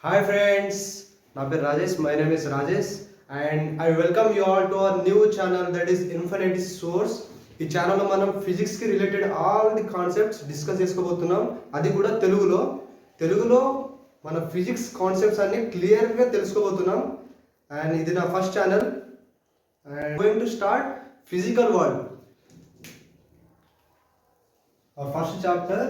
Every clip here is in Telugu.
Hi friends, my name is Rajesh. My name is Rajesh, and I welcome you all to our new channel that is Infinity Source. ఈ ఛానల్లో మనం ఫిజిక్స్కి related all the concepts discuss చేసుకోబోతున్నాం. అది కూడా తెలుగులో మన ఫిజిక్స్ కాన్సెప్ట్స్ అన్ని క్లియర్గా తెలుసుకోబోతున్నాం. అండ్ ఇది నా first channel. And going to start physical world. First chapter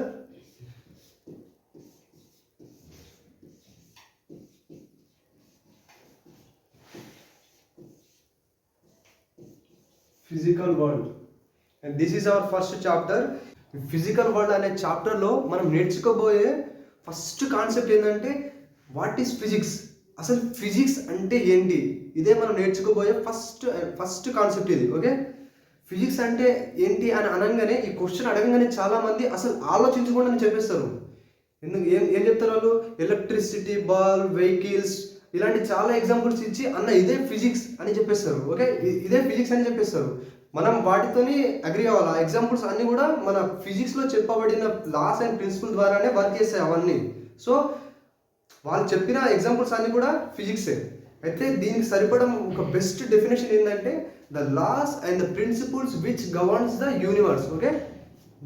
physical world and this is our first chapter. Physical world అనే చాప్టర్లో మనం నేర్చుకోబోయే ఫస్ట్ కాన్సెప్ట్ ఏంటంటే వాట్ ఈస్ ఫిజిక్స్, అసలు ఫిజిక్స్ అంటే ఏంటి, ఇదే మనం నేర్చుకోబోయే ఫస్ట్ కాన్సెప్ట్ ఇది. ఓకే, ఫిజిక్స్ అంటే ఏంటి అని అనగానే, ఈ క్వశ్చన్ అడగగానే చాలామంది అసలు ఆలోచించకుండా చెప్పేస్తారు. ఎందుకు ఏం చెప్తారు వాళ్ళు? ఎలక్ట్రిసిటీ, బల్బ్, వెహికల్స్ ఇలాంటి చాలా ఎగ్జాంపుల్స్ ఇచ్చి అన్న ఇదే ఫిజిక్స్ అని చెప్పేస్తారు. ఓకే, ఇదే ఫిజిక్స్ అని చెప్పేస్తారు. మనం వాటితోని అగ్రి అవ్వాలి. ఆ ఎగ్జాంపుల్స్ అన్నీ కూడా మన ఫిజిక్స్లో చెప్పబడిన లాస్ అండ్ ప్రిన్సిపల్ ద్వారానే వర్క్ చేస్తాయి అవన్నీ. సో వాళ్ళు చెప్పిన ఎగ్జాంపుల్స్ అన్నీ కూడా ఫిజిక్సే. అయితే దీనికి సరిపడం ఒక బెస్ట్ డెఫినేషన్ ఏంటంటే the laws and the principles which governs the universe. Okay,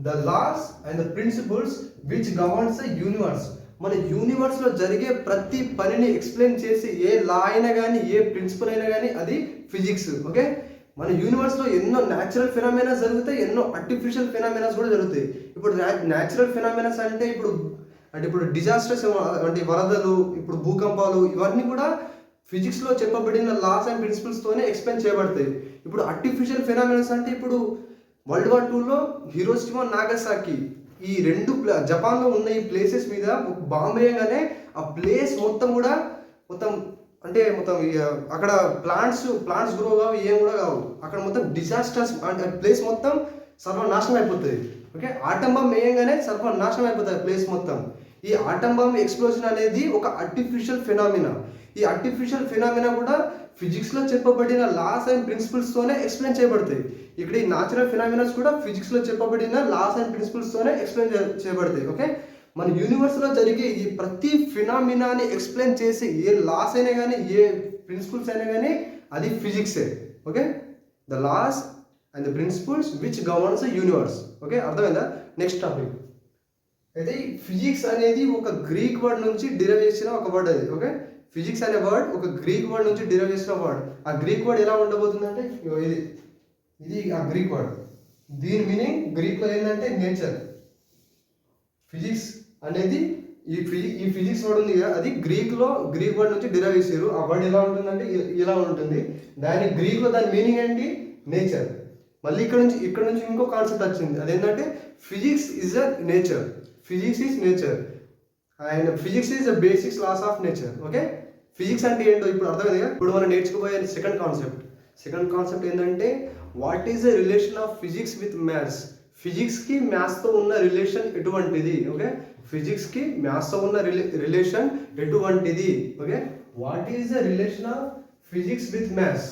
the laws and the principles which governs the universe. మన యూనివర్స్లో జరిగే ప్రతి పనిని ఎక్స్ప్లెయిన్ చేసి ఏ లా అయినా కానీ ఏ ప్రిన్సిపల్ అయినా కానీ అది ఫిజిక్స్. ఓకే, మన యూనివర్స్లో ఎన్నో న్యాచురల్ ఫినామినాస్ జరుగుతాయి, ఎన్నో ఆర్టిఫిషియల్ ఫినామినాస్ కూడా జరుగుతాయి. ఇప్పుడు న్యాచురల్ ఫినామినాస్ అంటే ఇప్పుడు డిజాస్టర్స్ అంటే వరదలు, ఇప్పుడు భూకంపాలు, ఇవన్నీ కూడా ఫిజిక్స్లో చెప్పబడిన లాస్ అండ్ ప్రిన్సిపల్స్తోనే ఎక్స్ప్లెయిన్ చేయబడతాయి. ఇప్పుడు ఆర్టిఫిషియల్ ఫినామినాస్ అంటే ఇప్పుడు వరల్డ్ వార్ 2లో హిరోషిమా, నాగసాకి ఈ రెండు జపాన్లో ఉన్న ఈ ప్లేసెస్ మీద బాంబు వేయగానే ఆ ప్లేస్ మొత్తం అక్కడ ప్లాంట్స్ గ్రో కావు, ఏం కూడా కావు. అక్కడ మొత్తం డిజాస్టర్స్ అంటే ప్లేస్ మొత్తం సర్వనాశనం అయిపోతుంది. ఓకే, ఆటం బాంబ్ వేయంగానే సర్వనాశనం అయిపోతుంది ప్లేస్ మొత్తం. ఈ ఆటం బాంబ్ ఎక్స్ప్లోజన్ అనేది ఒక ఆర్టిఫిషియల్ ఫినామినా. ఈ ఆర్టిఫిషియల్ ఫినామినా కూడా ఫిజిక్స్లో చెప్పబడిన లాస్ అండ్ ప్రిన్సిపల్స్తోనే ఎక్స్ప్లెయిన్ చేయబడతాయి. ఇక్కడ ఈ న్యాచురల్ ఫినామినాస్ కూడా ఫిజిక్స్లో చెప్పబడిన లాస్ అండ్ ప్రిన్సిపల్స్తోనే ఎక్స్ప్లెయిన్ చేయబడతాయి. ఓకే, మన యూనివర్స్లో జరిగే ఈ ప్రతి ఫినామినాని ఎక్స్ప్లెయిన్ చేసి ఏ లాస్ అయినా కానీ ఏ ప్రిన్సిపల్స్ అయినా కానీ అది ఫిజిక్సే. Okay, the laws and the principles which governs the universe. Okay, అర్థమైందా? నెక్స్ట్ టాపిక్ అయితే ఈ ఫిజిక్స్ అనేది ఒక గ్రీక్ వర్డ్ నుంచి డిరైవ్ చేసిన ఒక వర్డ్ అది. ఓకే, ఫిజిక్స్ అనే వర్డ్ ఒక గ్రీక్ వర్డ్ నుంచి డిరైవ్ చేసిన వర్డ్. ఆ గ్రీక్ వర్డ్ ఎలా ఉండబోతుందంటే ఇది ఆ గ్రీక్ వర్డ్. దీని మీనింగ్ గ్రీక్లో ఏంటంటే నేచర్. ఫిజిక్స్ అనేది ఈ ఫిజిక్స్ వర్డ్ ఉంది కదా, అది గ్రీక్ వర్డ్ నుంచి డిరైవ్ చేసారు. ఆ వర్డ్ ఎలా ఉంటుందంటే ఇలా ఉంటుంది. గ్రీక్లో దాని మీనింగ్ ఏంటి? నేచర్. మళ్ళీ ఇక్కడ నుంచి ఇంకో కాన్సెప్ట్ వచ్చింది, అదేంటంటే physics is a nature. Physics is nature and physics is the basics laws of nature. Okay, physics అంటే ఏంటో ఇప్పుడు అర్థమైంది కదా. ఇప్పుడు మనం నేర్చుకోబోయే సెకండ్ కాన్సెప్ట్ ఏంటంటే what is the relation of physics with maths. ఫిజిక్స్కి మ్యాథ్స్తో ఉన్న రిలేషన్ ఎటువంటిది? ఓకే, ఫిజిక్స్కి మ్యాథ్స్తో ఉన్న రిలేషన్ ఎటువంటిది? Okay, what is the relation of physics with maths.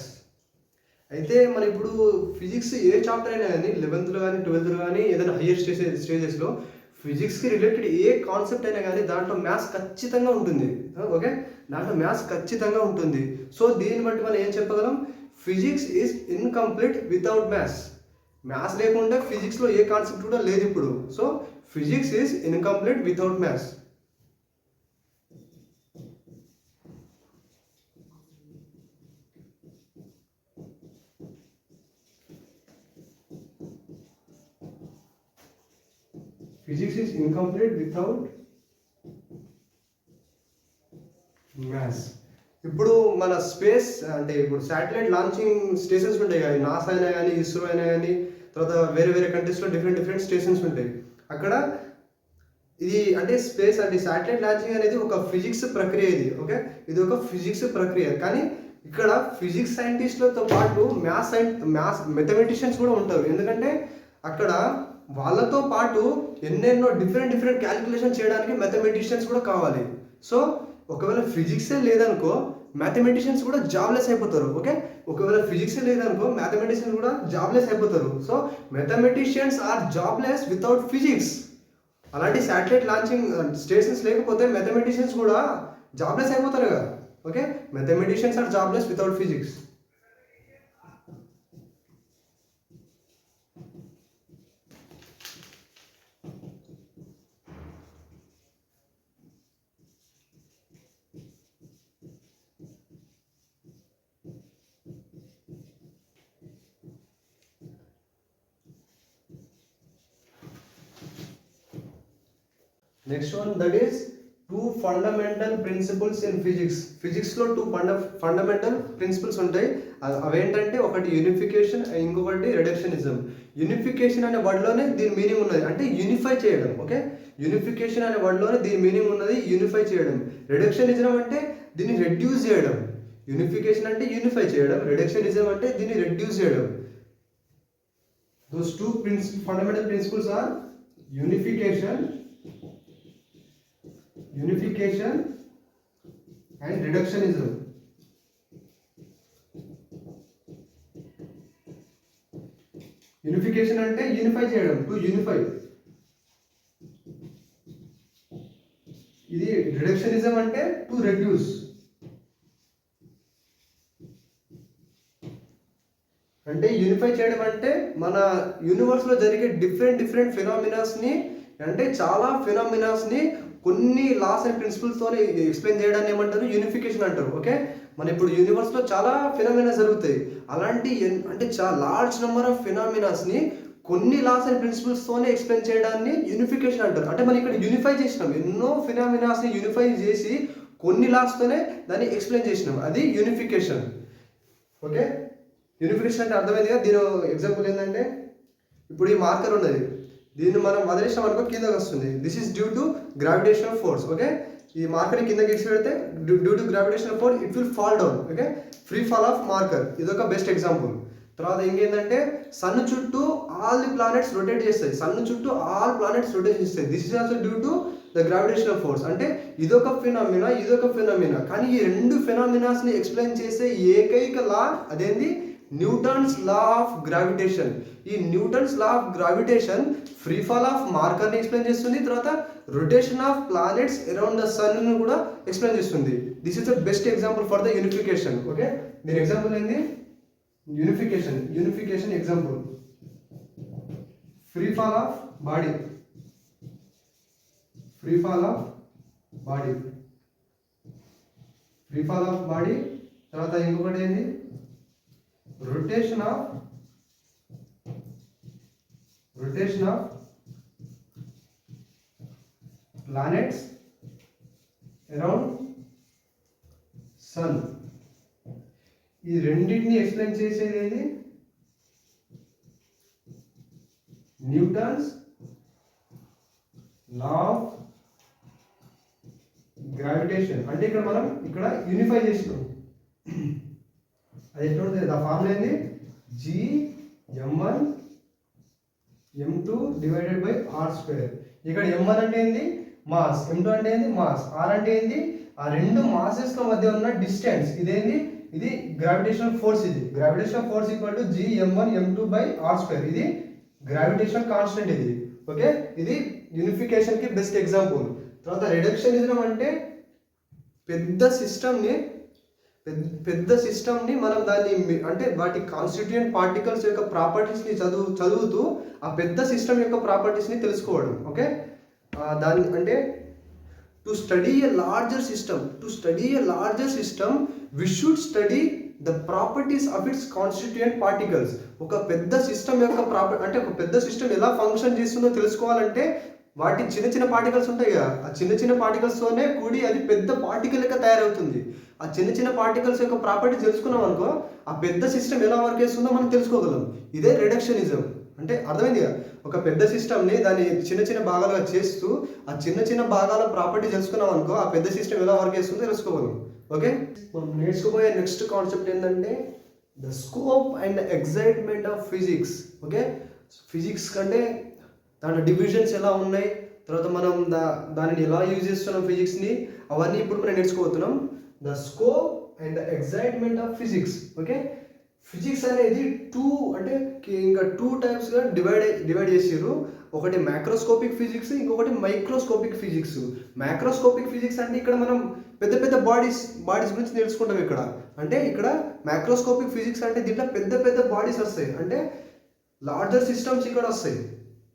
అయితే మన ఇప్పుడు ఫిజిక్స్ ఏ చాప్టర్ అయినా కానీ 11th కానీ 12th కానీ ఏదైనా హయ్యర్ స్టేజెస్లో ఫిజిక్స్కి రిలేటెడ్ ఏ కాన్సెప్ట్ అయినా కానీ దాంట్లో మ్యాథ్స్ ఖచ్చితంగా ఉంటుంది. ఓకే, దాంట్లో మ్యాథ్స్ ఖచ్చితంగా ఉంటుంది. సో దీన్ని బట్టి మనం ఏం చెప్పగలం? Physics is incomplete without maths. Maths లేకుండా ఫిజిక్స్లో ఏ కాన్సెప్ట్ కూడా లేదు ఇప్పుడు. So physics is incomplete without maths. Physics is incomplete without maths. ఇప్పుడు మన స్పేస్ అంటే ఇప్పుడు శాటిలైట్ లాంచింగ్ స్టేషన్స్ ఉంటాయి కదా, నాసా అయినా కానీ ఇస్రో అయినా కానీ, తర్వాత వేరే కంట్రీస్లో డిఫరెంట్ స్టేషన్స్ ఉంటాయి. అక్కడ ఇది అంటే స్పేస్ అంటే శాటిలైట్ లాంచింగ్ అనేది ఒక ఫిజిక్స్ ప్రక్రియ ఇది. ఓకే, ఇది ఒక ఫిజిక్స్ ప్రక్రియ. కానీ ఇక్కడ ఫిజిక్స్ సైంటిస్టులతో పాటు మ్యాథ్స్ మెథమెటిషియన్స్ కూడా ఉంటారు. ఎందుకంటే అక్కడ వాళ్ళతో పాటు ఎన్నెన్నో డిఫరెంట్ క్యాలిక్యులేషన్ చేయడానికి మ్యాథమెటిషియన్స్ కూడా కావాలి. సో ఒకవేళ ఫిజిక్సే లేదనుకో మ్యాథమెటిషియన్స్ కూడా జాబ్లెస్ అయిపోతారు. ఓకే, ఒకవేళ ఫిజిక్సే లేదనుకో మ్యాథమెటిషియన్స్ కూడా జాబ్లెస్ అయిపోతారు. So mathematicians are jobless without physics. అలాంటి శాటిలైట్ లాంచింగ్ స్టేషన్స్ లేకపోతే మ్యాథమెటిషియన్స్ కూడా జాబ్లెస్ అయిపోతారు కదా. Okay, mathematicians are jobless without physics. Next one that is two fundamental principles in physics. ఫిజిక్స్లో టూ ఫండమెంటల్ ప్రిన్సిపల్స్ ఉంటాయి. అవేంటంటే ఒకటి యూనిఫికేషన్, ఇంకొకటి రిడక్షనిజం. యూనిఫికేషన్ అనే వర్డ్లోనే దీని మీనింగ్ ఉన్నది, అంటే యూనిఫై చేయడం. ఓకే, యూనిఫికేషన్ అనే వర్డ్లోనే దీని మీనింగ్ ఉన్నది యూనిఫై చేయడం. రిడక్షనిజం అంటే దీన్ని రెడ్యూస్ చేయడం. యూనిఫికేషన్ అంటే యూనిఫై చేయడం, రిడక్షనిజం అంటే దీన్ని రెడ్యూస్ చేయడం. Those two fundamental principles are unification and reductionism. Unification అంటే యూనిఫై చేయడం, టు యూనిఫై. ఇది రిడక్షనిజం అంటే టు రెడ్యూస్. అంటే యూనిఫై చేయడం అంటే మన యూనివర్స్లో జరిగే డిఫరెంట్ ఫినామినాస్ని, అంటే చాలా ఫినామినాస్ని కొన్ని లాస్ అండ్ ప్రిన్సిపల్స్తోనే ఎక్స్ప్లెయిన్ చేయడాన్ని ఏమంటారు, యూనిఫికేషన్ అంటారు. ఓకే, మన ఇప్పుడు యూనివర్స్లో చాలా ఫినామినా జరుగుతాయి. అలాంటి అంటే చాలా లార్జ్ నెంబర్ ఆఫ్ ఫినామినాస్ని కొన్ని లాస్ అండ్ ప్రిన్సిపల్స్తోనే ఎక్స్ప్లెయిన్ చేయడాన్ని యూనిఫికేషన్ అంటారు. అంటే మనం ఇక్కడ యూనిఫై చేసినాం, ఎన్నో ఫినామినాస్ని యూనిఫై చేసి కొన్ని లాస్తోనే దాన్ని ఎక్స్ప్లెయిన్ చేసినాం, అది యూనిఫికేషన్. ఓకే, యూనిఫికేషన్ అంటే అర్థమైంది కదా. దీని ఎగ్జాంపుల్ ఏంటంటే ఇప్పుడు ఈ మార్కర్ ఉన్నది, దీన్ని మనం వదిలేసాం అనుకో కిందకి వస్తుంది. This is due to gravitational force. Okay, ఈ మార్కర్ని కిందకి ఇచ్చి పెడితే due to gravitational force it will fall down. Okay, free fall of marker, ఇదొక బెస్ట్ ఎగ్జాంపుల్. తర్వాత ఇంకేంటంటే సన్ చుట్టూ ఆల్ ది ప్లానెట్స్ రొటేట్ చేస్తాయి, సన్ చుట్టూ ఆల్ ప్లానెట్స్ రొటేట్ చేస్తాయి. This is also due to the gravitational force. అంటే ఇదొక ఫినామినా, కానీ ఈ రెండు ఫినామినాస్ని ఎక్స్ప్లెయిన్ చేసే ఏకైక లా అదేంది, న్యూటన్స్ లా ఆఫ్ గ్రావిటేషన్. ఈ Newton's law of gravitation free fall of మార్కర్ని ఎక్స్ప్లెయిన్ చేస్తుంది, తర్వాత rotation of planets around the sun ని కూడా ఎక్స్ప్లెయిన్ చేస్తుంది. This is the best example for the unification. Okay, దీని ఎగ్జాంపుల్ ఏంది, unification example, free fall of body, free fall of body. తర్వాత ఇంకొకటి ఏంది, rotation of planets around sun. ఈ రెండింటిని ఎక్స్ప్లెయిన్ చేసేది ఏది, న్యూటన్స్ లా ఆఫ్ గ్రావిటేషన్. అంటే ఇక్కడ మనం ఇక్కడ యూనిఫై చేసినాం, అది ఎట్లా ఉంటుంది, ఆ ఫార్ములా ఏంది, Gm1 m2 divided by r². ఇక్కడ m1 అంటే ఏంది, మాస్, m2 అంటే ఏంది, మాస్, r అంటే ఏంది, ఆ రెండు మాసెస్ మధ్య ఉన్న డిస్టెన్స్. ఇదేంది, ఇది గ్రావిటేషనల్ ఫోర్స్. ఇది gravitational force equal to Gm1 m2 by r². ఇది గ్రావిటేషనల్ కాన్స్టెంట్ ఇది. ఓకే, ఇది యూనిఫికేషన్ కి బెస్ట్ ఎగ్జాంపుల్. తర్వాత రిడక్షనిజం అంటే పెద్ద సిస్టమ్ని మనం దాన్ని అంటే వాటి కాన్స్టిట్యూయెంట్ పార్టికల్స్ యొక్క ప్రాపర్టీస్ని చదువుతూ ఆ పెద్ద సిస్టమ్ యొక్క ప్రాపర్టీస్ని తెలుసుకోవడం. ఓకే, దాన్ని అంటే to study a larger system we should study the properties of its constituent particles. ఒక పెద్ద సిస్టమ్ యొక్క అంటే ఒక పెద్ద సిస్టమ్ ఎలా ఫంక్షన్ చేస్తుందో తెలుసుకోవాలంటే వాటి చిన్న పార్టికల్స్ ఉంటాయి కదా, ఆ చిన్న పార్టికల్స్తోనే కూడి అది పెద్ద పార్టికల్ లెక్క తయారవుతుంది. ఆ చిన్న పార్టికల్స్ యొక్క ప్రాపర్టీస్ తెలుసుకున్నాం అనుకో, ఆ పెద్ద సిస్టమ్ ఎలా వర్క్ చేస్తుందో మనం తెలుసుకోగలం. ఇదే రిడక్షనిజం అంటే. అర్థమైంది కదా, ఒక పెద్ద సిస్టమ్ని దాన్ని చిన్న భాగాలుగా చేస్తూ ఆ చిన్న భాగాల ప్రాపర్టీ తెలుసుకున్నాం అనుకో, ఆ పెద్ద సిస్టమ్ ఎలా వర్క్ చేస్తుందో తెలుసుకోగలం. ఓకే, మనం నేర్చుకోబోయే నెక్స్ట్ కాన్సెప్ట్ ఏంటంటే the scope and excitement of physics. Okay, physics కంటే దాంట్లో డివిజన్స్ ఎలా ఉన్నాయి, తర్వాత మనం దానిని ఎలా యూజ్ చేస్తున్నాం ఫిజిక్స్ని, అవన్నీ ఇప్పుడు మనం నేర్చుకోబోతున్నాం. The scope and the excitement of physics. Okay, physics అనేది టూ టైప్స్గా డివైడ్ చేసారు. ఒకటి మ్యాక్రోస్కోపిక్ ఫిజిక్స్, ఇంకొకటి మైక్రోస్కోపిక్ ఫిజిక్స్. మ్యాక్రోస్కోపిక్ ఫిజిక్స్ అంటే ఇక్కడ మనం పెద్ద పెద్ద బాడీస్ గురించి తెలుసుకుంటాం. ఇక్కడ అంటే ఇక్కడ మ్యాక్రోస్కోపిక్ ఫిజిక్స్ అంటే దీంట్లో పెద్ద పెద్ద బాడీస్ వస్తాయి, అంటే లార్జర్ సిస్టమ్స్ ఇక్కడ వస్తాయి.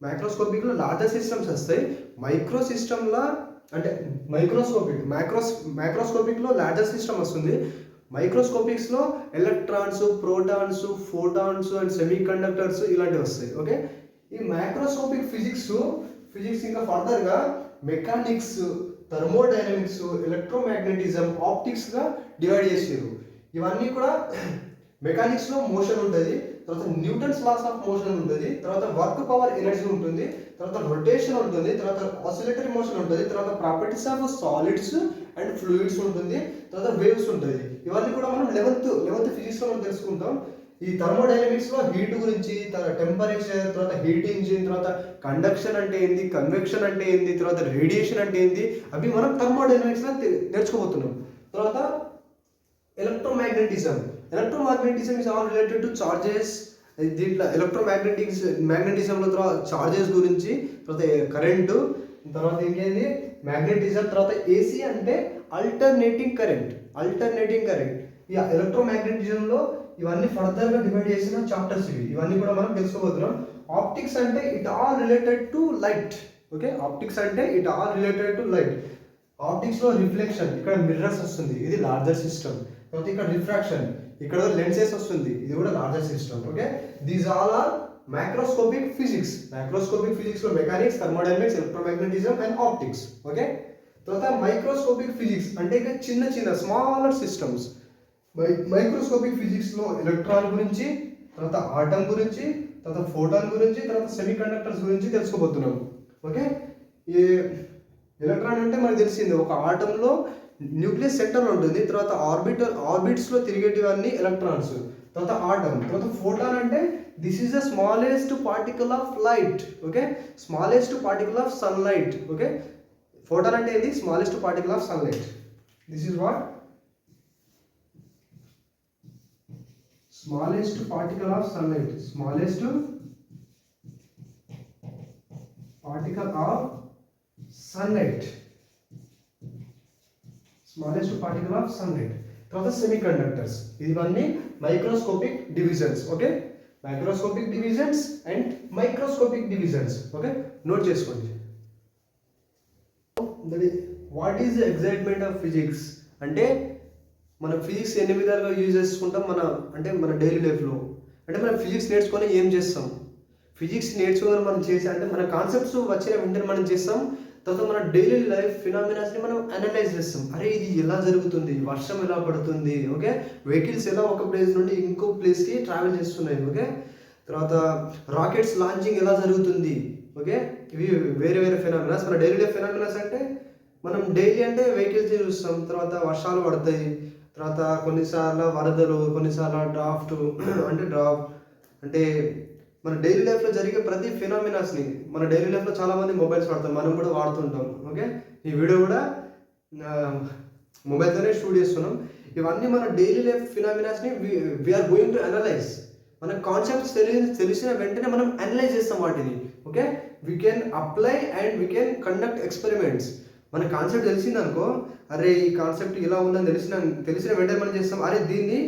మైక్రోస్కోపిక్లో లార్జర్ సిస్టమ్స్ వస్తాయి. మైక్రో సిస్టమ్లో అంటే మ్యాక్రోస్కోపిక్లో లార్జర్ సిస్టమ్ వస్తుంది. మైక్రోస్కోపిక్స్లో electrons, protons, photons and semiconductors ఇలాంటివి వస్తాయి. ఓకే, ఈ మైక్రోస్కోపిక్ ఫిజిక్స్ ఇంకా ఫర్దర్గా మెకానిక్స్, థర్మోడైనమిక్స్, ఎలక్ట్రోమాగ్నెటిజం, ఆప్టిక్స్గా డివైడ్ చేసారు. ఇవన్నీ కూడా మెకానిక్స్లో మోషన్ ఉంటుంది, తర్వాత న్యూటన్స్ లాస్ ఆఫ్ మోషన్ ఉంటుంది, తర్వాత వర్క్ పవర్ ఎనర్జీ ఉంటుంది, తర్వాత రొటేషన్ ఉంటుంది, తర్వాత ఆసిలేటరీ మోషన్ ఉంటుంది, తర్వాత properties of solids and fluids ఉంటుంది, తర్వాత వేవ్స్ ఉంటుంది. ఇవన్నీ కూడా మనం లెవెన్త్ ఫిజిక్స్లో మనం తెలుసుకుంటాం. ఈ థర్మోడైనమిక్స్లో హీట్ గురించి, టెంపరేచర్, తర్వాత హీట్ ఇంజిన్, తర్వాత కండక్షన్ అంటే ఏంది, కన్వెక్షన్ అంటే ఏంది, తర్వాత రేడియేషన్ అంటే ఏంది, అవి మనం థర్మోడైనమిక్స్లో నేర్చుకోబోతున్నాం. తర్వాత electromagnetism is all related to charges. దీంట్లో మ్యాగ్నెటిజంలో తర్వాత చార్జెస్ గురించి, తర్వాత కరెంటు, తర్వాత ఇంకేంది మ్యాగ్నెటిజం, తర్వాత ఏసీ అంటే అల్టర్నేటింగ్ కరెంట్. ఈ ఎలక్ట్రోమాగ్నెటిజంలో ఇవన్నీ ఫర్దర్గా డివైడ్ చేసిన చాప్టర్స్ ఇవన్నీ కూడా మనం తెలుసుకోబోతున్నాం. ఆప్టిక్స్ అంటే it all related to light. Okay, ఆప్టిక్స్లో రిఫ్లెక్షన్, ఇక్కడ మిర్రర్స్ వస్తుంది, ఇది లార్జర్ సిస్టమ్. తర్వాత ఇక్కడ రిఫ్రాక్షన్, ఇక్కడ లెన్సెస్ వస్తుంది, ఇది కూడా larger system. Okay, these all are microscopic ఫిజిక్స్లో mechanics, thermodynamics, electromagnetism and optics. Okay, తర్వాత మైక్రోస్కోపిక్ ఫిజిక్స్ అంటే ఇక చిన్న స్మాలర్ సిస్టమ్స్. మైక్రోస్కోపిక్ ఫిజిక్స్లో ఎలక్ట్రాన్ గురించి, తర్వాత ఆటమ్ గురించి, తర్వాత ఫోటాన్ గురించి, తర్వాత సెమీ కండక్టర్స్ గురించి తెలుసుకోబోతున్నాం. ఓకే, ఈ ఎలక్ట్రాన్ అంటే మనకు తెలిసింది ఒక ఆటంలో న్యూక్లియస్ సెంటర్లో ఉంటుంది, తర్వాత ఆర్బిట్స్లో తిరిగేటివన్నీ ఎలక్ట్రాన్స్, తర్వాత ఆటమ్. తర్వాత ఫోటాన్ అంటే this is the smallest particle of light. Okay, smallest particle of sunlight. Okay, photon అంటే ఇది smallest particle of sunlight. This is what smallest particle of sunlight. Smallest particle of sunlight. తర్వాత సెమీ కండక్టర్స్. ఇవన్నీ microscopic divisions. Okay, microscopic divisions and microscopic divisions. Okay, note చేసుకోండి. What is the excitement of physics అంటే మనం ఫిజిక్స్ ఎన్ని విధాలుగా యూజ్ చేసుకుంటాం మన డైలీ లైఫ్లో. అంటే మనం ఫిజిక్స్ నేర్చుకొని ఏం చేస్తాం, ఫిజిక్స్ నేర్చుకొని మనం చేసే అంటే మన కాన్సెప్ట్స్ వచ్చిన వెంటనే మనం చేస్తాం. తర్వాత మన డైలీ లైఫ్ ఫినామినాస్ని మనం అనలైజ్ చేస్తాం. అరే ఇది ఎలా జరుగుతుంది, వర్షం ఎలా పడుతుంది, ఓకే, వెహికల్స్ ఎలా ఒక ప్లేస్ నుండి ఇంకో ప్లేస్కి ట్రావెల్ చేస్తున్నాయి, ఓకే, తర్వాత రాకెట్స్ లాంచింగ్ ఎలా జరుగుతుంది. ఓకే, ఇవి వేరే ఫినామినాస్. మన డైలీ లైఫ్ ఫినామినాస్ అంటే మనం డైలీ అంటే వెహికల్స్ చూస్తాం, తర్వాత వర్షాలు పడతాయి, తర్వాత కొన్నిసార్లు వరదలు, కొన్నిసార్లు డ్రాఫ్ట్ అంటే మన డైలీ లైఫ్లో జరిగే ప్రతి ఫినామినాస్ని మన డైలీ లైఫ్లో చాలామంది మొబైల్స్ వాడతాం, మనం కూడా వాడుతుంటాం. ఓకే, ఈ వీడియో కూడా మొబైల్తోనే షూట్ చేస్తున్నాం. ఇవన్నీ మన డైలీ లైఫ్ ఫినామినాస్ని వీఆర్ గోయింగ్ టు అనలైజ్. మన కాన్సెప్ట్స్ తెలిసిన వెంటనే మనం అనలైజ్ చేస్తాం వాటిని. Okay, we can apply and we can conduct experiments. మన కాన్సెప్ట్ తెలిసిందనుకో, అరే ఈ కాన్సెప్ట్ ఇలా ఉందని తెలిసిన వెంటనే మనం చేస్తాం, అరే దీన్ని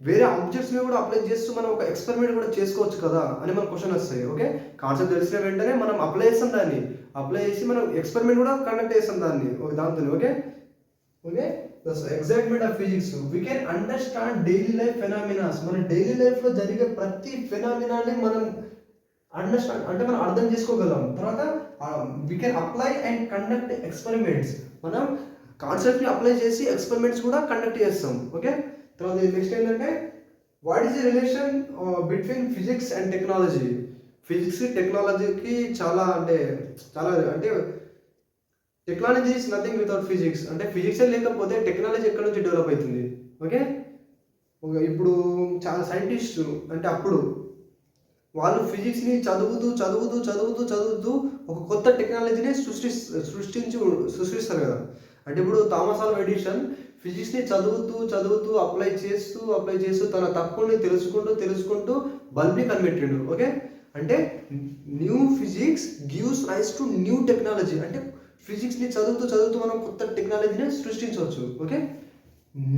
వేరే ఆబ్జెక్ట్స్ మీద కూడా అప్లై చేస్తూ మనం ఒక ఎక్స్పెరిమెంట్ కూడా చేసుకోవచ్చు కదా అని మన క్వశ్చన్ వస్తాయి. ఓకే, కాన్సెప్ట్ తెలిసిన వెంటనే మనం అప్లై చేసి మనం ఎక్స్పెరిమెంట్ కూడా కండక్ట్ చేస్తాం దాంతో. Okay, excitement of physics, we can understand daily life phenomenas. మన డైలీ లైఫ్లో జరిగే ప్రతి ఫెనామినాని మనం అండర్స్టాండ్ అంటే మనం అర్థం చేసుకోగలం. తర్వాత we can apply and conduct experiments. మనం కాన్సెప్ట్ని అప్లై చేసి ఎక్స్పెరిమెంట్స్ కూడా కండక్ట్ చేస్తాం. ఓకే, తర్వాత నెక్స్ట్ ఏంటంటే what is the relation between physics and technology. Physics టెక్నాలజీకి చాలా అంటే technology is nothing without physics. అంటే ఫిజిక్స్ లేకపోతే టెక్నాలజీ ఎక్కడి నుంచి డెవలప్ అవుతుంది. ఓకే, ఇప్పుడు చాలా సైంటిస్టు అంటే అప్పుడు వాళ్ళు ఫిజిక్స్ని చదువుతూ ఒక కొత్త టెక్నాలజీని సృష్టిస్తారు కదా. అంటే ఇప్పుడు థామస్ ఆల్వా ఎడిసన్ ఫిజిక్స్ని చదువుతూ అప్లై చేస్తూ తన తప్పుల్ని తెలుసుకుంటూ బల్బ్ని కనిపెట్టిండు. ఓకే, అంటే new physics gives rise to new technology. అంటే ఫిజిక్స్ని చదువుతూ మనం కొత్త టెక్నాలజీని సృష్టించవచ్చు. Okay,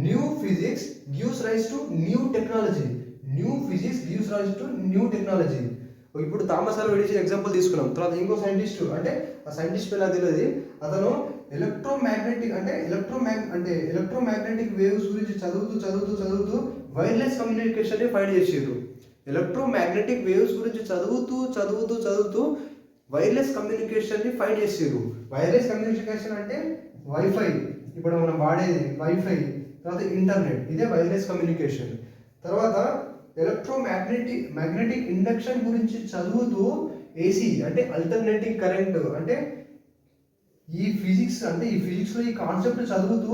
new physics gives rise to new technology. New physics gives rise to new technology. ఇప్పుడు థామస్ ఆల్వా ఎడిసన్ ఎగ్జాంపుల్ తీసుకున్నాం. తర్వాత ఇంకో సైంటిస్ట్, అంటే ఆ సైంటిస్ట్ పేరు తెలియదు, అతను ఎలక్ట్రోమాగ్నెటిక్ వేవ్స్ గురించి చదువుతూ వైర్లెస్ కమ్యూనికేషన్ ఫైండ్ చేసారు. ఎలక్ట్రోమాగ్నెటిక్ వేవ్స్ గురించి చదువుతూ వైర్లెస్ కమ్యూనికేషన్ని ఫైండ్ చేసారు. వైర్లెస్ కమ్యూనికేషన్ అంటే వైఫై, ఇప్పుడు మనం వాడేది వైఫై, తర్వాత ఇంటర్నెట్, ఇదే వైర్లెస్ కమ్యూనికేషన్. తర్వాత మ్యాగ్నెటిక్ ఇండక్షన్ గురించి చదువుతూ ఏసీ అంటే అల్టర్నేటింగ్ కరెంట్, అంటే ఈ ఫిజిక్స్లో ఈ కాన్సెప్ట్ చదువుతూ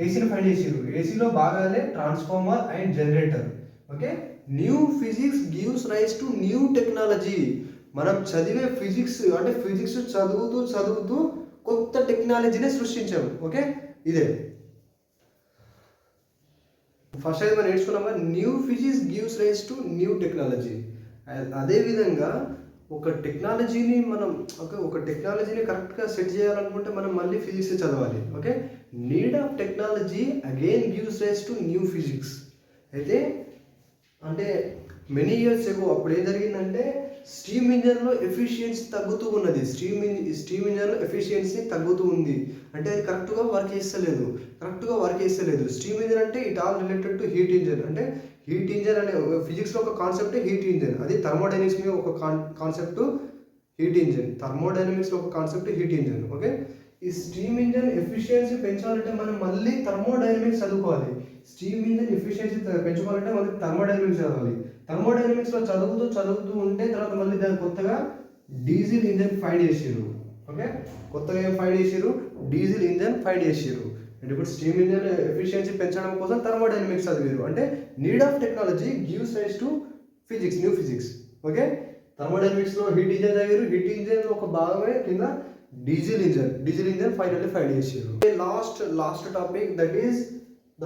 ఏసీని ఫైండ్ చేసారు. ఏసీలో భాగాలే transformer and generator. Okay, new physics gives rise to new technology. మనం చదివే ఫిజిక్స్ అంటే ఫిజిక్స్ చదువుతూ కొత్త టెక్నాలజీని సృష్టించాము. ఓకే, ఇదే ఫస్ట్ అయితే మనం నేర్చుకున్నామా, new physics gives rise to new technology. అదేవిధంగా ఒక టెక్నాలజీని కరెక్ట్గా సెట్ చేయాలనుకుంటే మనం మళ్ళీ ఫిజిక్స్ చదవాలి. Okay, need of technology again gives rise to new physics. అయితే అంటే మెనీ ఇయర్స్ ఎగో అప్పుడు ఏం జరిగిందంటే స్టీమ్ ఇంజన్లో ఎఫిషియన్సీ తగ్గుతూ ఉన్నది. స్టీమ్ ఇంజన్లో ఎఫిషియన్సీ తగ్గుతూ ఉంది. అంటే అది కరెక్ట్గా వర్క్ చేస్తలేదు. స్టీమ్ ఇంజన్ అంటే it all related to heat engine. అంటే హీట్ ఇంజన్ అనే ఫిజిక్స్లో ఒక కాన్సెప్ట్ హీట్ ఇంజన్, అది థర్మోడైనమిక్స్ మీద ఒక కాన్సెప్ట్ హీట్ ఇంజన్. థర్మోడైనమిక్స్లో ఒక కాన్సెప్ట్ హీట్ ఇంజన్. ఓకే, ఈ స్టీమ్ ఇంజన్ ఎఫిషియన్సీ పెంచాలంటే మనం మళ్ళీ థర్మోడైనమిక్స్ చదువుకోవాలి. స్టీమ్ ఇంజన్ ఎఫిషియన్సీ పెంచుకోవాలంటే మళ్ళీ థర్మోడైనమిక్స్ చదవాలి. థర్మోడైనమిక్స్లో చదువుతూ ఉంటే తర్వాత మళ్ళీ దాన్ని కొత్తగా డీజిల్ ఇంజన్ ఫైండ్ చేసారు. ఓకే, కొత్తగా ఏం ఫైండ్ చేసారు? డీజిల్ ఇంజన్ ఫైండ్ చేసారు. అంటే ఇప్పుడు స్టీమ్ ఇంజన్ ఎఫిషియన్సీ పెంచడం కోసం థర్మోడైనమిక్స్ చదివారు. అంటే need of technology gives rise to physics, new physics. Okay, థర్మోడైనమిక్స్లో హీట్ ఇంజన్ చదివారు. హీట్ ఇంజన్ ఒక భాగమే కింద డీజిల్ ఇంజన్ ఫైనల్లీ ఫైండ్ చేసారు. Last topic, that is the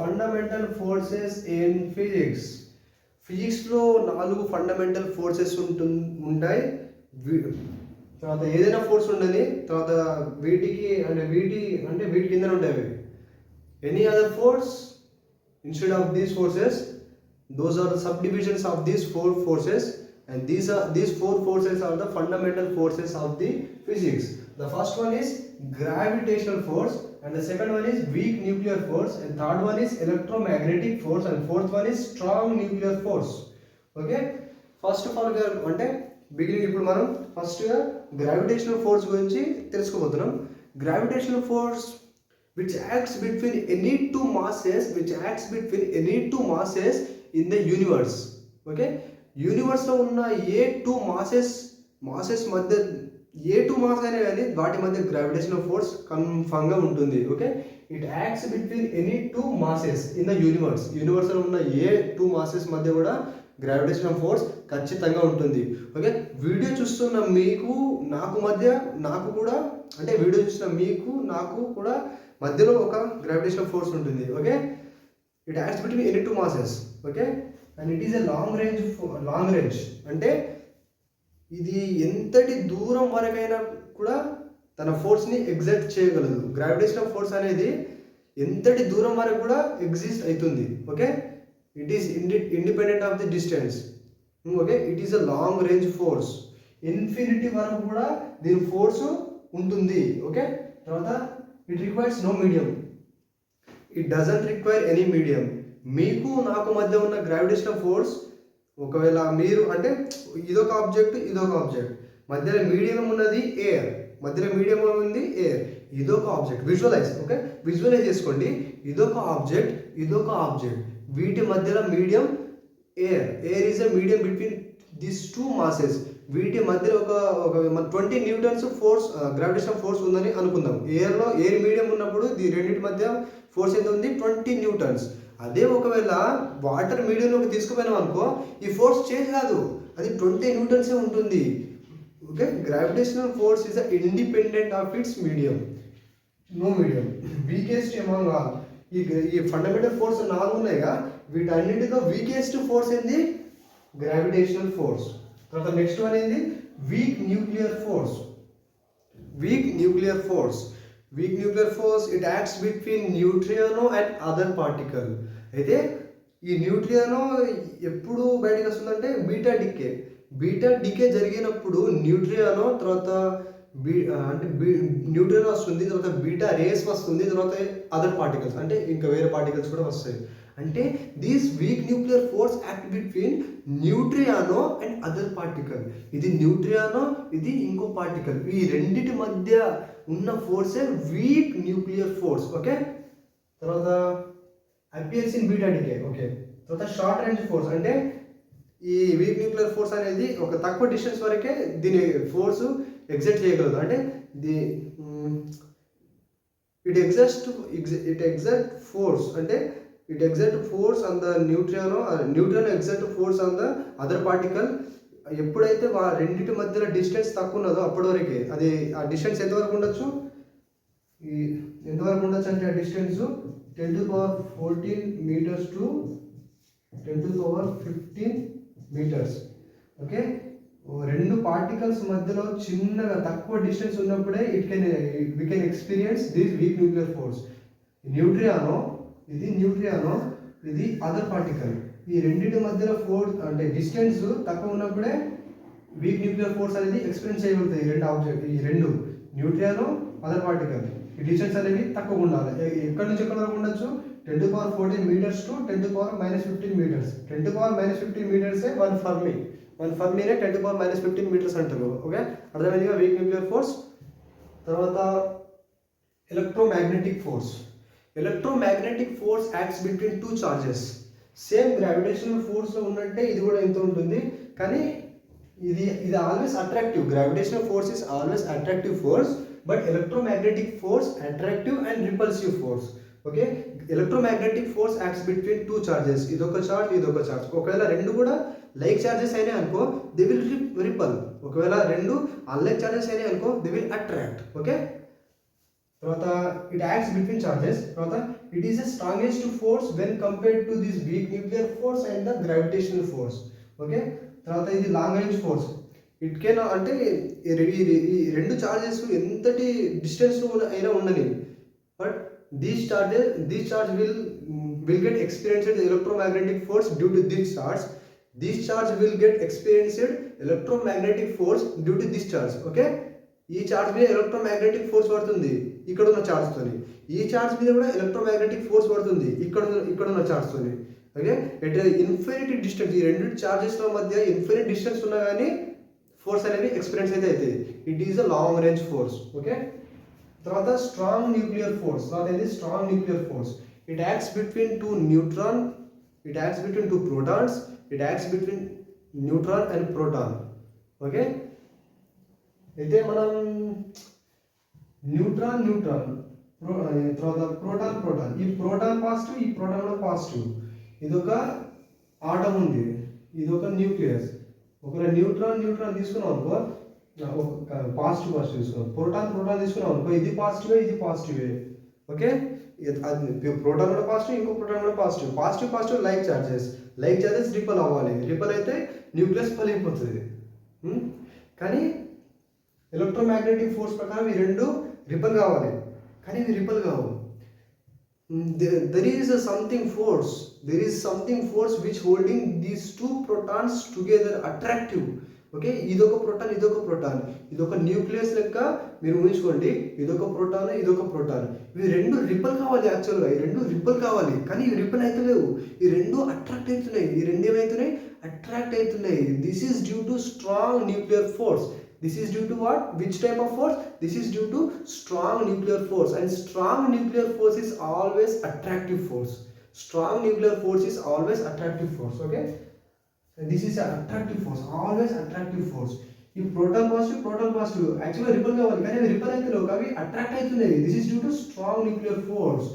fundamental forces in physics. ఫిజిక్స్లో 4 ఫండమెంటల్ ఫోర్సెస్ ఉంటాయి. తర్వాత ఏదైనా ఫోర్స్ ఉండని, తర్వాత వీటి కింద ఉంటాయి. Any other force instead of these forces, those are the subdivisions of these 4 forces, and these 4 forces are the fundamental forces of the physics. The first one is gravitational force, and the second one is weak nuclear force, and third one is electromagnetic force, and fourth one is strong nuclear force. Okay, first of all అంటే బిగినింగ్ ఇప్పుడు మనం ఫస్ట్గా గ్రావిటేషనల్ ఫోర్స్ గురించి తెలుసుకోబోతున్నాం. గ్రావిటేషనల్ ఫోర్స్ which acts between any two masses in the universe. Okay, యూనివర్స్లో ఉన్న ఏ టూ మాసెస్ మధ్య ఏ టూ మాస్ అయినా కానీ వాటి మధ్య గ్రావిటేషనల్ ఫోర్స్ కన్ఫర్మ్గా ఉంటుంది. Okay, it acts between any two masses in the యూనివర్స్లో ఉన్న ఏ టూ మాసెస్ మధ్య కూడా గ్రావిటేషనల్ ఫోర్స్ ఖచ్చితంగా ఉంటుంది. ఓకే, వీడియో చూస్తున్న నాకు కూడా మధ్యలో ఒక గ్రావిటేషనల్ ఫోర్స్ ఉంటుంది. Okay, it acts between any two masses. Okay, and it is a long range అంటే ఇది ఎంతటి దూరం వరకైనా కూడా తన ఫోర్స్ని ఎగ్జర్ట్ చేయగలదు. గ్రావిటేషనల్ ఫోర్స్ అనేది ఎంతటి దూరం వరకు కూడా ఎగ్జిస్ట్ అవుతుంది. Okay, it is independent of the distance. Okay, it is a long range force. Infinity వరకు కూడా దీని ఫోర్స్ ఉంటుంది. ఓకే, తర్వాత it requires no medium. It doesn't require any medium. మీకు నాకు మధ్య ఉన్న గ్రావిటేషనల్ ఫోర్స్, ఒకవేళ మీరు అంటే ఇదొక ఆబ్జెక్ట్ మధ్యలో మీడియం ఉన్నది ఎయిర్, ఇదొక ఆబ్జెక్ట్. విజువలైజ్ చేసుకోండి. ఇదొక ఆబ్జెక్ట్, వీటి మధ్యలో medium air is a medium between this two masses. వీటి మధ్యలో ఒక 20 న్యూటన్స్ ఫోర్స్, గ్రావిటేషనల్ ఫోర్స్ ఉందని అనుకుందాం. ఎయిర్ మీడియం ఉన్నప్పుడు ఈ రెండింటి మధ్య ఫోర్స్ ఎంత ఉంది? 20 న్యూటన్స్. అదే ఒకవేళ వాటర్ మీడియంలోకి తీసుకుపోయినాం అనుకో, ఈ ఫోర్స్ చేంజ్ కాదు, అది 20 న్యూటన్సే ఉంటుంది. Okay, gravitational force is independent of its medium, no medium. Weakest among all. ఈ ఫండమెంటల్ ఫోర్స్ 4 ఉన్నాయిగా, వీటన్నిటితో వీకెస్ట్ ఫోర్స్ ఏంది? Gravitational force. తర్వాత నెక్స్ట్ వన్ ఏంది weak nuclear force. Weak nuclear force, weak nuclear force it acts between neutrino and other particle. అయితే ఈ న్యూట్రినో ఎప్పుడు బయటకు వస్తుందంటే బీటా డికే జరిగినప్పుడు న్యూట్రినో తర్వాత న్యూట్రినో వస్తుంది, తర్వాత బీటా రేస్ వస్తుంది, తర్వాత అదర్ పార్టికల్స్ అంటే ఇంకా వేరే పార్టికల్స్ కూడా వస్తాయి. అంటే these weak nuclear force act between neutrino and other particle. ఇది న్యూట్రియానో, ఇది ఇంకో పార్టికల్, ఈ రెండిటి మధ్య ఉన్న ఫోర్సే వీక్ న్యూక్లియర్ ఫోర్స్. ఓకే, తర్వాత appears in beta decay. Okay, తర్వాత షార్ట్ రేంజ్ ఫోర్స్ అంటే ఈ వీక్ న్యూక్లియర్ ఫోర్స్ అనేది ఒక తక్కువ డిస్టెన్స్ వరకే దీని ఫోర్స్ ఎగ్జర్ట్ చేయగలదు. అంటే ఇట్ ఎగ్జర్ట్ ఫోర్స్ అంటే it exert force on the neutrino exert force on the other particle. ఎప్పుడైతే రెండింటి మధ్యలో డిస్టెన్స్ తక్కువ ఉన్నదో అప్పటి వరకే అది ఆ డిస్టెన్స్ ఎంతవరకు ఉండొచ్చు అంటే ఆ distance 10⁻14 meters to 10⁻15 meters. Okay, రెండు పార్టికల్స్ మధ్యలో చిన్నగా తక్కువ డిస్టెన్స్ ఉన్నప్పుడే we can experience this weak nuclear force. న్యూట్రియానో ఇది అదర్ పార్టికల్, ఈ రెండింటి మధ్యలో ఫోర్స్ అంటే డిస్టెన్స్ తక్కువ ఉన్నప్పుడే వీక్ న్యూక్లియర్ ఫోర్స్ అనేది ఎక్స్పీరియన్స్ చేయగలుగుతాయి. ఈ రెండు న్యూట్రియానో అదర్ పార్టికల్ ఈ డిస్టెన్స్ అనేది తక్కువ ఉండాలి. ఎక్కడి నుంచి ఎక్కడి వరకు ఉండొచ్చు 10⁻14 meters to 10⁻−15 meters. 10⁻−15 meters 1 Fermi. 1 Fermiనే 10⁻−15 meters అంటారు. ఓకే, అర్థమైందిగా వీక్ న్యూక్లియర్ ఫోర్స్. తర్వాత electromagnetic force. Electromagnetic force acts between two charges. Same gravitational ఫోర్స్లో ఉన్నట్టే ఇది కూడా ఎంత ఉంటుంది, కానీ ఇది always attractive. Gravitational force is always attractive force, but electromagnetic force attractive and repulsive force. Okay, electromagnetic force acts between two charges. ఇదొక చార్జ్, ఇదొక చార్జ్. ఒకవేళ రెండు కూడా లైక్ చార్జెస్ అయినాయి అనుకో దే విల్ రిపల్. ఒకవేళ రెండు అన్లైక్ చార్జెస్ అయినాయి అనుకో దే విల్ అట్రాక్ట్. ఓకే, తర్వాత ఇట్ యాక్ట్స్ బిట్వీన్ చార్జెస్. తర్వాత it is the strongest force when compared to this week nuclear force and the gravitational force. Okay, తర్వాత ఇది long range force. It can అంటే ఈ రెండు చార్జెస్ ఎంతటి డిస్టెన్స్ అయినా ఉండని, but these charge will get experienced electromagnetic force due to this charge. This charge will get experienced electromagnetic force due to this charge. Okay, ఈ చార్జ్ మీద ఎలక్ట్రోమాగ్నెటిక్ ఫోర్స్ పడుతుంది ఇక్కడ ఉన్న చార్జ్తోని, ఈ చార్జ్ మీద కూడా ఎలక్ట్రోమాగ్నెటిక్ ఫోర్స్ పడుతుంది ఇక్కడ ఉన్న చార్జ్తోని. ఓకే, ఎట్ ఇన్ఫినిటీ డిస్టెన్స్ ఈ రెండు చార్జెస్ల మధ్య ఇన్ఫినిట్ డిస్టెన్స్ ఉన్నా కానీ ఫోర్స్ అనేది ఎక్స్పీరియన్స్ అయితే అవుతుంది. It is a long range force. Okay, తర్వాత స్ట్రాంగ్ న్యూక్లియర్ ఫోర్స్. తర్వాత ఇది strong nuclear force. It acts between two protons. It acts between neutron and proton. Okay, అయితే మనం న్యూట్రాన్ తర్వాత ప్రోటాన్ ఈ ప్రోటాన్ పాజిటివ్, ఈ ప్రోటాన్ కూడా పాజిటివ్. ఇదొక ఆటం ఉంది, ఇదొక న్యూక్లియస్. ఒకవేళ న్యూట్రాన్ తీసుకున్నాం అనుకో పాజిటివ్ తీసుకున్నాం, ప్రోటాన్ తీసుకున్నాం అనుకో ఇది పాజిటివే. ఓకే, ప్రోటాన్ కూడా పాజిటివ్, ఇంకో ప్రోటాన్ కూడా పాజిటివ్ లైక్ చార్జెస్ రిపల్ అవ్వాలి. రిపల్ అయితే న్యూక్లియస్ పలిగిపోతుంది. కానీ ఎలక్ట్రోమాగ్నెటిక్ ఫోర్స్ ప్రకారం ఈ రెండు రిపల్ కావాలి, కానీ ఇవి రిపల్ కావు. there is something force which holding these two protons together attractive. Okay, ఇదొక ప్రోటాన్ ఇదొక న్యూక్లియస్ లెక్క మీరు ఊహించుకోండి. ఇదొక ప్రోటాన్ ఇవి రెండు రిపల్ కావాలి. యాక్చువల్గా ఈ రెండు రిపల్ కావాలి, కానీ ఇవి రిపల్ అవుతలేవు. ఈ రెండు అట్రాక్ట్ అవుతున్నాయి. This is due to strong nuclear force. This is due to what? Which type of force? This is due to strong nuclear force, and strong nuclear force is always attractive force. Okay, and this is an attractive force, always attractive force. If proton positive actually repel kavali, kani repel aituleo kavi attract aitunayi. This is due to strong nuclear force,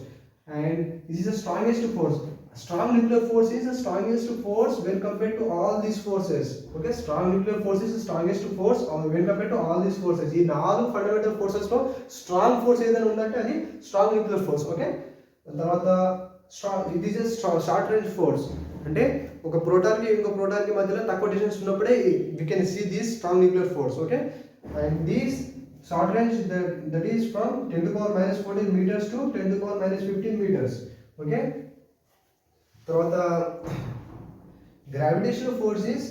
and this is the strongest force. Strong nuclear force is the strongest force when compared to all these forces. Okay, strong nuclear force is the strongest force when compared to all these forces. ఈ నాలుగు ఫండమెంటల్ ఫోర్సెస్ లో స్ట్రాంగ్ ఫోర్స్ ఏదైనా ఉందంటే అది స్ట్రాంగ్ న్యూక్లియర్ ఫోర్స్. ఓకే, తర్వాత ఇది ఇస్ షార్ట్ రేంజ్ ఫోర్స్. అంటే ఒక ప్రోటాన్కి ఇంకో ప్రోటాన్కి మధ్యలో తక్కువ డిస్టెన్స్ ఉన్నప్పుడే we can see this strong nuclear force. Okay, and these short range that is from 10 to the power minus 14 meters to 10 to the power minus 15 meters. Okay, తర్వాత gravitational force is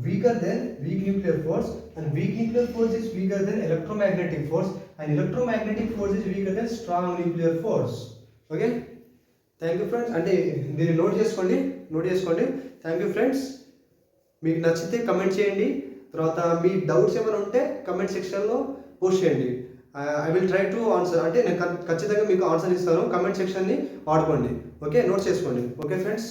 weaker than weak nuclear force, and weak nuclear force is weaker than electromagnetic force, and electromagnetic force is weaker than strong nuclear force. Okay, thank you friends. అంటే దీన్ని నోట్ చేసుకోండి. Thank you friends. మీకు నచ్చితే కమెంట్ చేయండి. తర్వాత మీ డౌట్స్ ఏమైనా ఉంటే కమెంట్ సెక్షన్లో పోస్ట్ చేయండి. I will try to answer. అంటే నేను ఖచ్చితంగా మీకు ఆన్సర్ ఇస్తాను. కమెంట్ సెక్షన్ని వాడుకోండి. ఓకే, నోట్ చేసుకోండి. Okay friends.